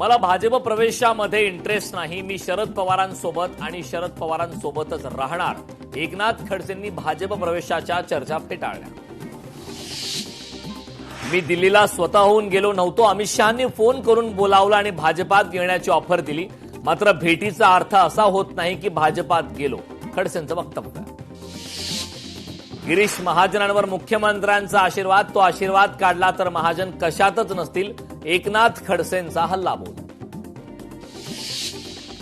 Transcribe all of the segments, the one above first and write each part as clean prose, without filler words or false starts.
मला भाजप प्रवेशामध्ये इंटरेस्ट नाही, मी शरद पवारांसोबत आणि शरद पवारांसोबतच राहणार, एकनाथ खडसेंनी भाजप प्रवेशाच्या चर्चा फेटाळल्या. मी दिल्लीला स्वतःहून गेलो नव्हतो, अमित शहांनी फोन करून बोलावलं आणि भाजपात येण्याची ऑफर दिली, मात्र भेटीचा अर्थ असा होत नाही की भाजपात गेलो, खडसेंचं वक्तव्य. गिरीश महाजनांवर मुख्यमंत्र्यांचा आशीर्वाद, तो आशीर्वाद काढला तर महाजन कशातच नसतील, एकनाथ खडसेंचा हल्लाबोल.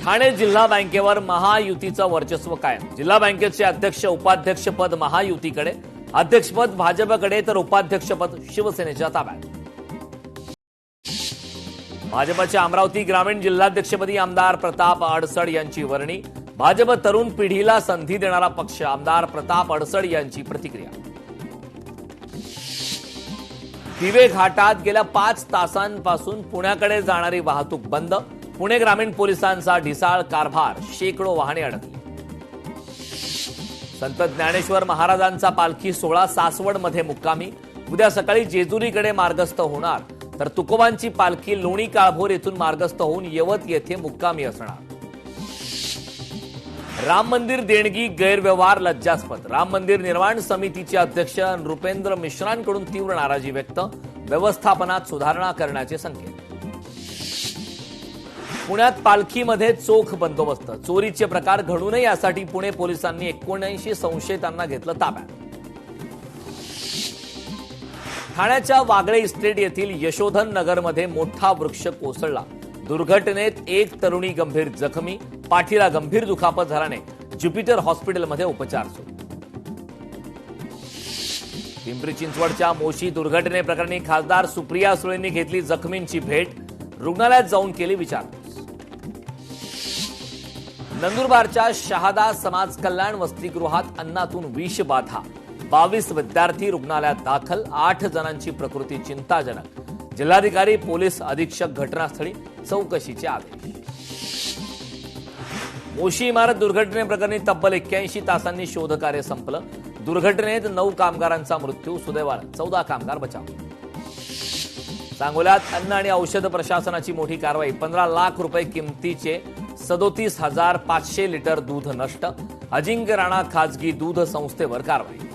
ठाणे जिल्हा बँकेवर महायुतीचं वर्चस्व कायम, जिल्हा बँकेचे अध्यक्ष उपाध्यक्षपद महायुतीकडे, अध्यक्षपद भाजपकडे तर उपाध्यक्षपद शिवसेनेच्या ताब्यात. भाजपच्या अमरावती ग्रामीण जिल्हाध्यक्षपदी आमदार प्रताप अडसड यांची वर्णी, भाजप तरुण पिढीला संधी देणारा पक्ष, आमदार प्रताप अडसड यांची प्रतिक्रिया. दिवे घाटात गेल्या 5 तासांपासून पुण्याकडे जाणारी वाहतूक बंद, पुणे ग्रामीण पोलिसांचा ढिसाळ कारभार, शेकडो वाहने अडकली. संत ज्ञानेश्वर महाराजांचा पालखी सोहळा सासवडमध्ये मुक्कामी, उद्या सकाळी जेजुरीकडे मार्गस्थ होणार, तर तुकोबांची पालखी लोणी काळभोर येथून मार्गस्थ होऊन यवत येथे मुक्कामी असणार. राम मंदिर देणगी गैरव्यवहार लज्जास्पद, राम मंदिर निर्माण समितीचे अध्यक्ष नृपेंद्र मिश्रांकडून तीव्र नाराजी व्यक्त, व्यवस्थापनात सुधारणा करण्याचे संकेत. पुण्यात पालखीमध्ये चोख बंदोबस्त, चोरीचे प्रकार घडू नये यासाठी पुणे पोलिसांनी 79 संशयितांना घेतलं ताब्यात. ठाण्याच्या वागळे इस्टेट येथील यशोधन नगरमध्ये मोठा वृक्ष कोसळला, दुर्घटनेत एक तरुणी गंभीर जखमी, पाठीला गंभीर दुखापत झाल्याने ज्युपिटर हॉस्पिटलमध्ये उपचार सुरू. पिंपरी चिंचवडच्या मोशी दुर्घटनेप्रकरणी खासदार सुप्रिया सुळेंनी घेतली जखमींची भेट, रुग्णालयात जाऊन केली विचारपूस. नंदुरबारच्या शहादा समाज कल्याण वसतिगृहात अन्नातून विषबाधा, 22 विद्यार्थी रुग्णालयात दाखल, 8 जणांची प्रकृती चिंताजनक, जिल्हाधिकारी पोलीस अधीक्षक घटनास्थळी, चौकशीचे आदेश. मोशी इमारत दुर्घटनेप्रकरणी तब्बल 81 तासांनी शोधकार्य संपलं, दुर्घटनेत 9 कामगारांचा मृत्यू, सुदैवानं 14 कामगार बचाव. सांगोल्यात अन्न आणि औषध प्रशासनाची मोठी कारवाई, 15 लाख रुपये किमतीचे 37,500 लिटर दूध नष्ट, अजिंक्य राणा खाजगी दूध संस्थेवर कारवाई.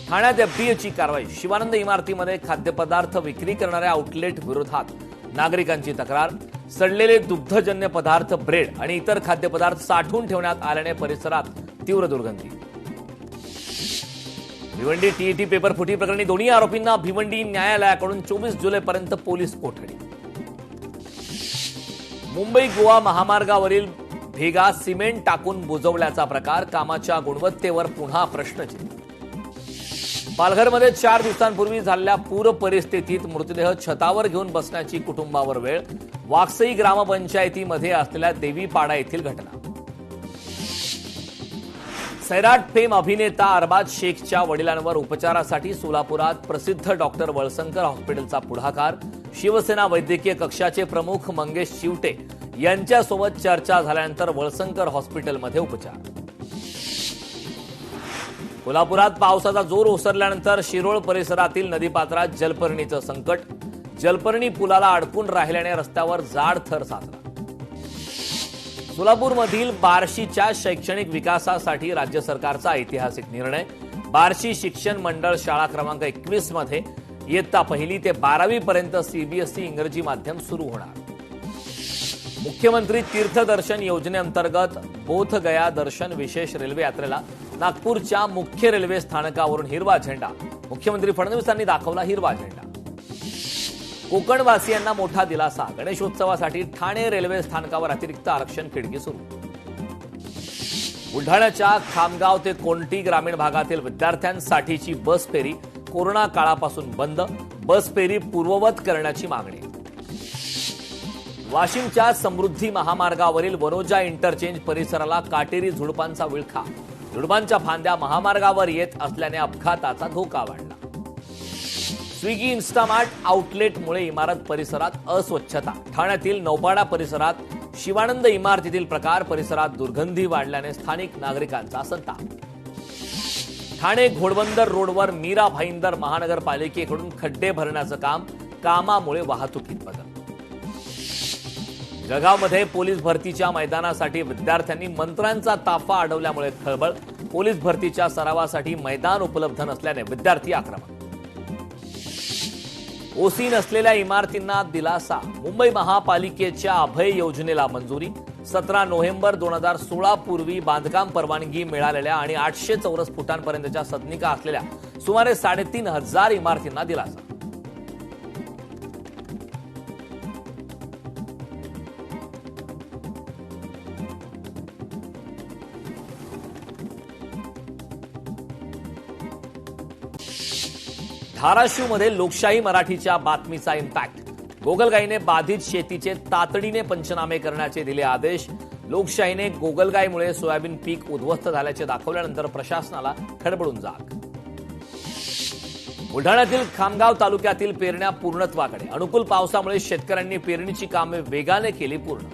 ठाण्यात एफडीएची कारवाई, शिवानंद इमारतीमध्ये खाद्यपदार्थ विक्री करणाऱ्या आउटलेट विरोधात नागरिकांची तक्रार, सडलेले दुग्धजन्य पदार्थ, ब्रेड आणि इतर खाद्यपदार्थ साठवून ठेवण्यात आल्याने परिसरात तीव्र दुर्गंधी. भिवंडी टीईटी पेपर फुटी प्रकरणी दोन्ही आरोपींना भिवंडी न्यायालयाकडून 24 जुलैपर्यंत पोलीस कोठडी. मुंबई गोवा महामार्गावरील भेगा सिमेंट टाकून बुजवल्याचा प्रकार, कामाच्या गुणवत्तेवर पुन्हा प्रश्नचिन्ह. पालघरमध्ये 4 दिवसांपूर्वी झालेल्या पूर परिस्थितीत मृतदेह छतावर घेऊन बसण्याची कुटुंबावर वेळ, वाकसई ग्रामपंचायतीमध्ये असलेल्या देवीपाडा येथील घटना. सैराट फेम अभिनेता अरबाज शेखच्या वडिलांवर उपचारासाठी सोलापुरात प्रसिद्ध डॉक्टर वळसंकर हॉस्पिटलचा पुढाकार, शिवसेना वैद्यकीय कक्षाचे प्रमुख मंगेश चिवटे यांच्यासोबत चर्चा झाल्यानंतर वळसंकर हॉस्पिटलमध्ये उपचार. कोल्हापुरात पावसाचा जोर ओसरल्यानंतर शिरोळ परिसरातील नदीपात्रात जलपर्णीचं संकट, जलपर्णी पुलाला अडकून राहिल्याने रस्त्यावर जाड थर साचला. सोलापूरमधील बार्शीच्या शैक्षणिक विकासासाठी राज्य सरकारचा ऐतिहासिक निर्णय, बार्शी शिक्षण मंडळ शाळा क्रमांक 21 मध्ये इयत्ता 1ली ते 12वी पर्यंत सीबीएसई इंग्रजी माध्यम सुरू होणार. मुख्यमंत्री तीर्थदर्शन योजनेअंतर्गत बोधगया दर्शन विशेष रेल्वे यात्रेला नागपूरच्या मुख्य रेल्वे स्थानकावरून हिरवा झेंडा, मुख्यमंत्री फडणवीसांनी दाखवला हिरवा झेंडा. कोकणवासियांना मोठा दिलासा, गणेशोत्सवासाठी ठाणे रेल्वे स्थानकावर अतिरिक्त आरक्षण खिडकी सुरू. बुलढाण्याच्या खामगाव ते कोंटी ग्रामीण भागातील विद्यार्थ्यांसाठीची बस फेरी कोरोना काळापासून बंद, बस फेरी पूर्ववत करण्याची मागणी. वाशिमच्या समृद्धी महामार्गावरील वनोजा इंटरचेंज परिसराला काटेरी झुडपांचा विळखा, झुडपांच्या फांद्या महामार्गावर येत असल्याने अपघाताचा धोका वाढला. स्विगी इन्स्टामार्ट आउटलेटमुळे इमारत परिसरात अस्वच्छता, ठाण्यातील नौपाडा परिसरात शिवानंद इमारतीतील प्रकार, परिसरात दुर्गंधी वाढल्याने स्थानिक नागरिकांचा संताप. ठाणे घोडबंदर रोडवर मीरा भाईंदर महानगरपालिकेकडून खड्डे भरण्याचं काम, कामामुळे वाहतुकीत बदल. जळगावमध्ये पोलीस भरतीच्या मैदानासाठी विद्यार्थ्यांनी मंत्र्यांचा ताफा अडवल्यामुळे खळबळ. पोलीस भरतीच्या सरावासाठी मैदान उपलब्ध नसल्याने विद्यार्थी आक्रमक. ओसी नसलेल्या इमारतींना दिलासा. मुंबई महापालिकेच्या अभय योजनेला मंजुरी. 17 नोव्हेंबर 2016 पूर्वी बांधकाम परवानगी मिळालेल्या आणि 800 चौरस फुटांपर्यंतच्या सदनिका असलेल्या सुमारे 3,500 इमारतींना दिलासा. धाराशिवमध्ये लोकशाही मराठीच्या बातमीचा इम्पॅक्ट. गोगलगाईने बाधित शेतीचे तातडीने पंचनामे करण्याचे दिले आदेश. लोकशाहीने गोगलगाईमुळे सोयाबीन पीक उद्ध्वस्त झाल्याचे दाखवल्यानंतर प्रशासनाला खडबडून जाग. बुलढाण्यातील खामगाव तालुक्यातील पेरण्या पूर्णत्वाकडे. अनुकूल पावसामुळे शेतकऱ्यांनी पेरणीची कामे वेगाने केली पूर्ण.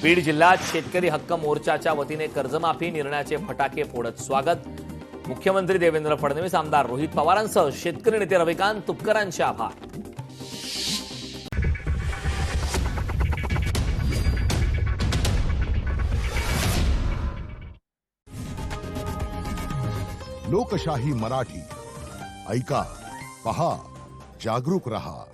बीड जिल्ह्यात शेतकरी हक्क मोर्चाच्या वतीने कर्जमाफी निर्णयाचे फटाके फोडत स्वागत. मुख्यमंत्री देवेंद्र फडणवीस, आमदार रोहित पवारांसह शेतकरी नेते रविकांत तुपकरांचे आभार. लोकशाही मराठी ऐका, पहा, जागरूक रहा.